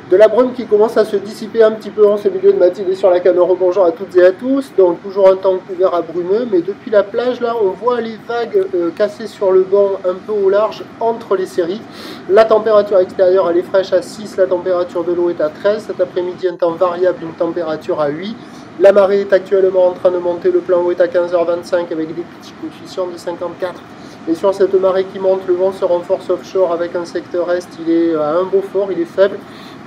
De la brume qui commence à se dissiper un petit peu en ce milieu de matinée sur la canne. Rebonjour à toutes et à tous. Donc toujours un temps couvert à brumeux, mais depuis la plage là on voit les vagues cassées sur le banc un peu au large entre les séries. La température extérieure elle est fraîche à 6, la température de l'eau est à 13. Cet après-midi un temps variable, une température à 8. La marée est actuellement en train de monter, le plan eau est à 15h25 avec des petits coefficients de 54. Et sur cette marée qui monte, le vent se renforce offshore avec un secteur est, il est à un Beaufort, il est faible.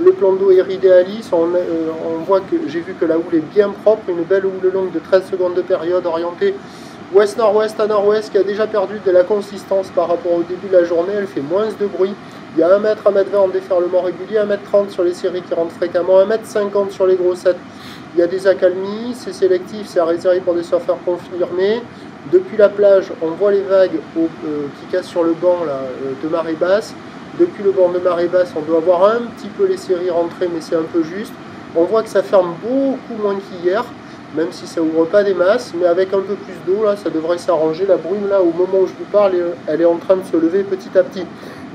Le plan d'eau est idéaliste, on voit que j'ai vu que la houle est bien propre, une belle houle longue de 13 secondes de période orientée ouest-nord-ouest à nord-ouest qui a déjà perdu de la consistance par rapport au début de la journée, elle fait moins de bruit. Il y a 1 m, 1 m 20 en déferlement régulier, 1 m 30 sur les séries qui rentrent fréquemment, 1 m 50 sur les grossettes. Il y a des accalmies, c'est sélectif, c'est réservé pour des surfeurs confirmés. Depuis la plage, on voit les vagues qui cassent sur le banc là, de marée basse. Depuis le banc de marée basse, on doit voir un petit peu les séries rentrer, mais c'est un peu juste. On voit que ça ferme beaucoup moins qu'hier, même si ça ouvre pas des masses, mais avec un peu plus d'eau, là, ça devrait s'arranger. La brume, là, au moment où je vous parle, elle est en train de se lever petit à petit.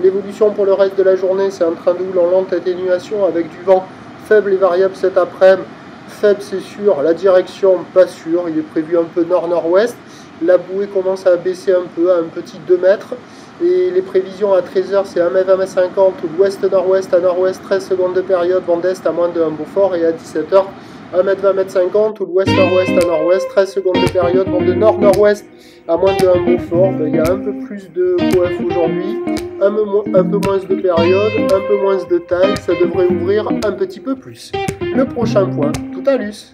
L'évolution pour le reste de la journée, c'est un train de houle en lente atténuation avec du vent faible et variable cet après-midi. Faible, c'est sûr. La direction, pas sûr. Il est prévu un peu nord-nord-ouest. La bouée commence à baisser un peu, à un petit 2 mètres. Et les prévisions à 13h, c'est 1 m 20 m 50, ouest-nord-ouest à nord-ouest, 13 secondes de période, vent d'est à moins de 1 Beaufort. Et à 17h, 1 m 20 m 50, ouest-nord-ouest à nord-ouest, 13 secondes de période, vent de nord-nord-ouest à moins de 1 Beaufort. Il y a un peu plus de coef aujourd'hui, un peu moins de période, un peu moins de taille, ça devrait ouvrir un petit peu plus. Le prochain point, tout à l'us.